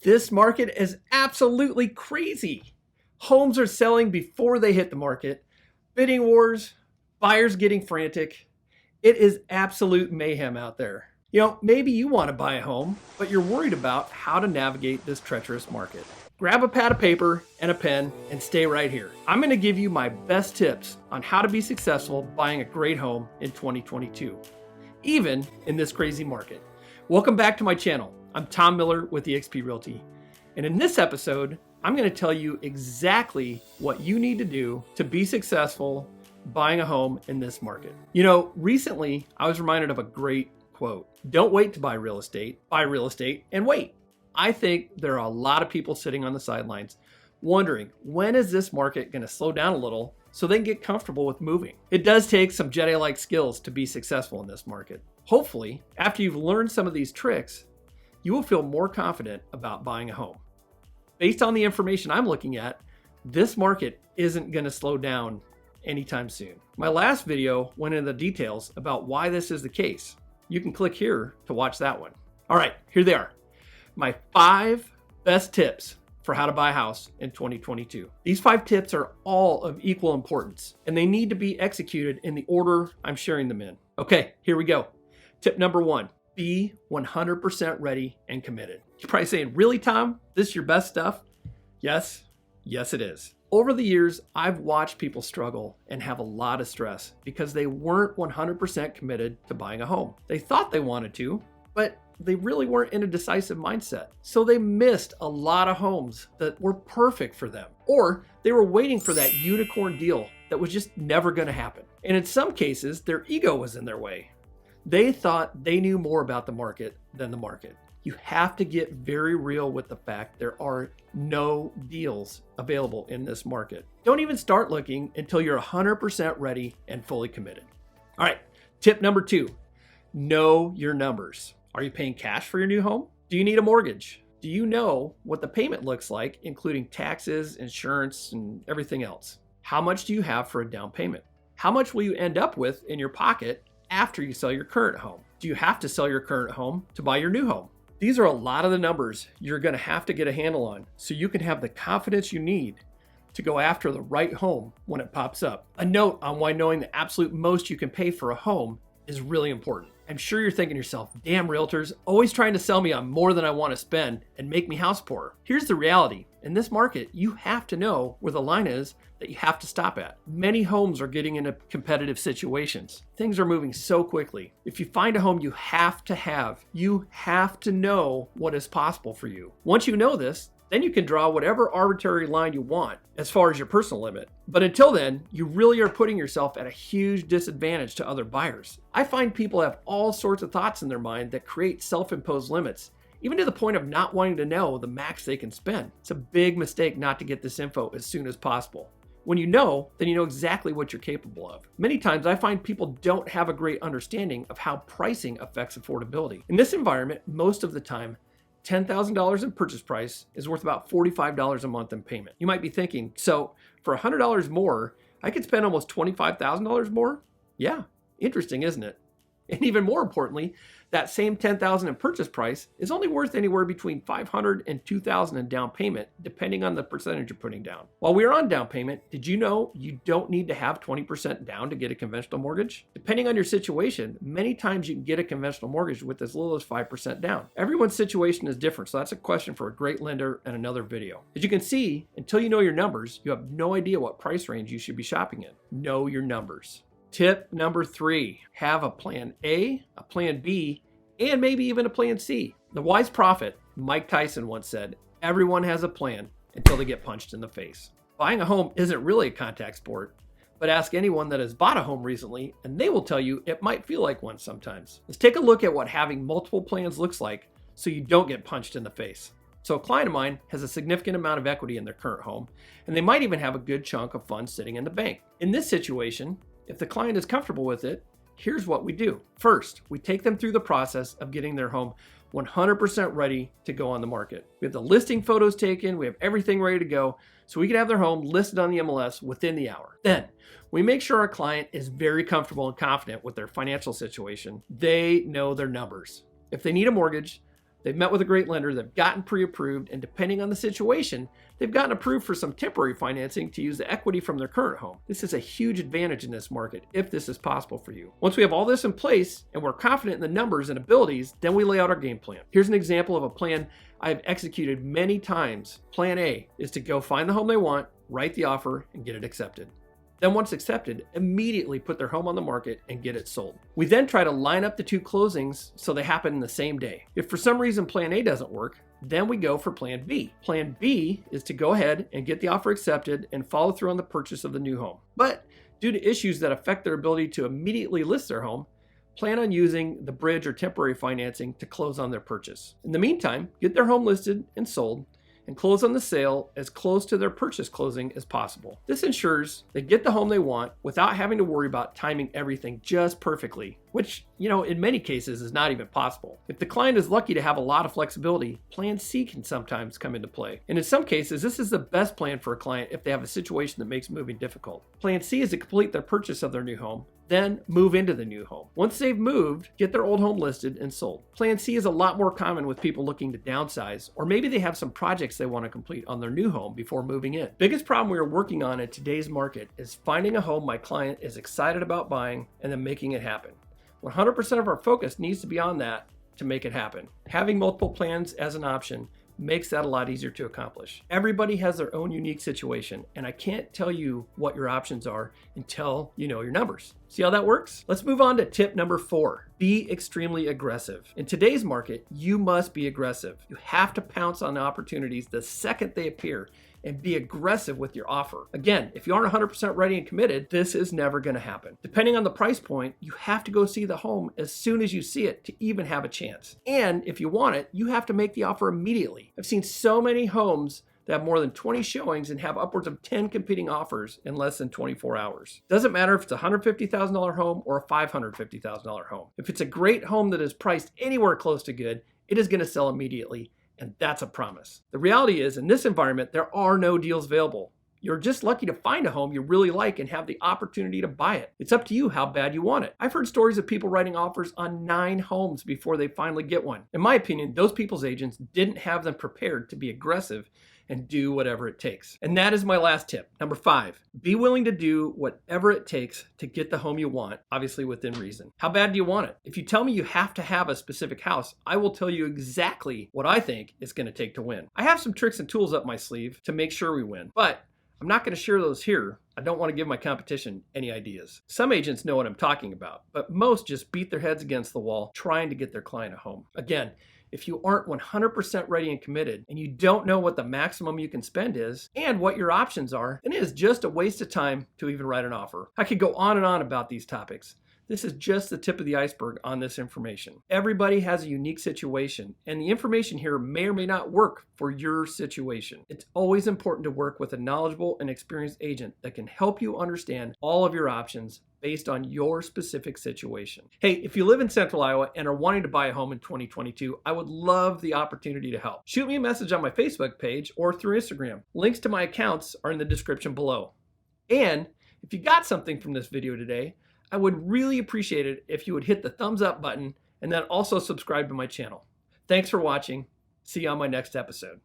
This market is absolutely crazy. Homes are selling before they hit the market, bidding wars, buyers getting frantic. It is absolute mayhem out there. Maybe you want to buy a home, but you're worried about how to navigate this treacherous market. Grab a pad of paper and a pen and stay right here. I'm going to give you my best tips on how to be successful buying a great home in 2022, even in this crazy market. Welcome back to my channel. I'm Tom Miller with eXp Realty. And in this episode, I'm going to tell you exactly what you need to do to be successful buying a home in this market. Recently I was reminded of a great quote. Don't wait to buy real estate and wait. I think there are a lot of people sitting on the sidelines wondering, when is this market going to slow down a little so they can get comfortable with moving? It does take some Jedi-like skills to be successful in this market. Hopefully, after you've learned some of these tricks, you will feel more confident about buying a home. Based on the information I'm looking at, this market isn't going to slow down anytime soon. My last video went into the details about why this is the case. You can click here to watch that one. All right, here they are. My 5 best tips for how to buy a house in 2022. These 5 tips are all of equal importance, and they need to be executed in the order I'm sharing them in. Okay, here we go. Tip number 1, be 100% ready and committed. You're probably saying, really, Tom? This is your best stuff? Yes, it is. Over the years, I've watched people struggle and have a lot of stress because they weren't 100% committed to buying a home. They thought they wanted to, but they really weren't in a decisive mindset. So they missed a lot of homes that were perfect for them, or they were waiting for that unicorn deal that was just never going to happen. And in some cases, their ego was in their way. They thought they knew more about the market than the market. You have to get very real with the fact there are no deals available in this market. Don't even start looking until you're 100% ready and fully committed. All right, tip number 2, know your numbers. Are you paying cash for your new home? Do you need a mortgage? Do you know what the payment looks like, including taxes, insurance, and everything else? How much do you have for a down payment? How much will you end up with in your pocket after you sell your current home? Do you have to sell your current home to buy your new home? These are a lot of the numbers you're going to have to get a handle on so you can have the confidence you need to go after the right home when it pops up. A note on why knowing the absolute most you can pay for a home is really important. I'm sure you're thinking to yourself, damn realtors, always trying to sell me on more than I want to spend and make me house poor. Here's the reality. In this market, you have to know where the line is that you have to stop at. Many homes are getting into competitive situations. Things are moving so quickly. If you find a home you have to know what is possible for you. Once you know this, then you can draw whatever arbitrary line you want as far as your personal limit. But until then, you really are putting yourself at a huge disadvantage to other buyers. I find people have all sorts of thoughts in their mind that create self-imposed limits, even to the point of not wanting to know the max they can spend. It's a big mistake not to get this info as soon as possible. When you know, then you know exactly what you're capable of. Many times I find people don't have a great understanding of how pricing affects affordability. In this environment, most of the time, $10,000 in purchase price is worth about $45 a month in payment. You might be thinking, so for $100 more, I could spend almost $25,000 more? Yeah, interesting, isn't it? And even more importantly, that same $10,000 in purchase price is only worth anywhere between $500 and $2,000 in down payment, depending on the percentage you're putting down. While we're on down payment, did you know you don't need to have 20% down to get a conventional mortgage? Depending on your situation, many times you can get a conventional mortgage with as little as 5% down. Everyone's situation is different, so that's a question for a great lender and another video. As you can see, until you know your numbers, you have no idea what price range you should be shopping in. Know your numbers. Tip number 3, have a plan A, a plan B, and maybe even a plan C. The wise prophet, Mike Tyson, once said, everyone has a plan until they get punched in the face. Buying a home isn't really a contact sport, but ask anyone that has bought a home recently and they will tell you it might feel like one sometimes. Let's take a look at what having multiple plans looks like so you don't get punched in the face. So a client of mine has a significant amount of equity in their current home, and they might even have a good chunk of funds sitting in the bank. In this situation, if the client is comfortable with it, here's what we do. First, we take them through the process of getting their home 100% ready to go on the market. We have the listing photos taken, we have everything ready to go, so we can have their home listed on the MLS within the hour. Then, we make sure our client is very comfortable and confident with their financial situation. They know their numbers. If they need a mortgage, They've met with a great lender, they've gotten pre-approved, and depending on the situation, they've gotten approved for some temporary financing to use the equity from their current home. This is a huge advantage in this market if this is possible for you. Once we have all this in place and we're confident in the numbers and abilities, then we lay out our game plan. Here's an example of a plan I've executed many times. Plan A is to go find the home they want, write the offer, and get it accepted. Then once accepted, immediately put their home on the market and get it sold. We then try to line up the two closings so they happen in the same day. If for some reason plan A doesn't work, then we go for plan B. Plan B is to go ahead and get the offer accepted and follow through on the purchase of the new home. But due to issues that affect their ability to immediately list their home, plan on using the bridge or temporary financing to close on their purchase. In the meantime, get their home listed and sold, and close on the sale as close to their purchase closing as possible. This ensures they get the home they want without having to worry about timing everything just perfectly, which, in many cases is not even possible. If the client is lucky to have a lot of flexibility, plan C can sometimes come into play. And in some cases, this is the best plan for a client if they have a situation that makes moving difficult. Plan C is to complete their purchase of their new home, then move into the new home. Once they've moved, get their old home listed and sold. Plan C is a lot more common with people looking to downsize, or maybe they have some projects they want to complete on their new home before moving in. Biggest problem we are working on in today's market is finding a home my client is excited about buying and then making it happen. 100% of our focus needs to be on that to make it happen. Having multiple plans as an option makes that a lot easier to accomplish. Everybody has their own unique situation, and I can't tell you what your options are until you know your numbers. See how that works? Let's move on to tip number 4. Be extremely aggressive. In today's market, you must be aggressive. You have to pounce on the opportunities the second they appear and be aggressive with your offer. Again, if you aren't 100% ready and committed, this is never going to happen. Depending on the price point, you have to go see the home as soon as you see it to even have a chance. And if you want it, you have to make the offer immediately. I've seen so many homes that have more than 20 showings and have upwards of 10 competing offers in less than 24 hours. Doesn't matter if it's a $150,000 home or a $550,000 home. If it's a great home that is priced anywhere close to good, it is going to sell immediately. And that's a promise. The reality is, in this environment, there are no deals available. You're just lucky to find a home you really like and have the opportunity to buy it. It's up to you how bad you want it. I've heard stories of people writing offers on 9 homes before they finally get one. In my opinion, those people's agents didn't have them prepared to be aggressive and do whatever it takes. And that is my last tip. Number 5, be willing to do whatever it takes to get the home you want, obviously within reason. How bad do you want it? If you tell me you have to have a specific house, I will tell you exactly what I think it's going to take to win. I have some tricks and tools up my sleeve to make sure we win, but I'm not going to share those here. I don't want to give my competition any ideas. Some agents know what I'm talking about, but most just beat their heads against the wall trying to get their client a home. Again, if you aren't 100% ready and committed and you don't know what the maximum you can spend is and what your options are, then it is just a waste of time to even write an offer. I could go on and on about these topics. This is just the tip of the iceberg on this information. Everybody has a unique situation, and the information here may or may not work for your situation. It's always important to work with a knowledgeable and experienced agent that can help you understand all of your options based on your specific situation. Hey, if you live in Central Iowa and are wanting to buy a home in 2022, I would love the opportunity to help. Shoot me a message on my Facebook page or through Instagram. Links to my accounts are in the description below. And if you got something from this video today, I would really appreciate it if you would hit the thumbs up button and then also subscribe to my channel. Thanks for watching. See you on my next episode.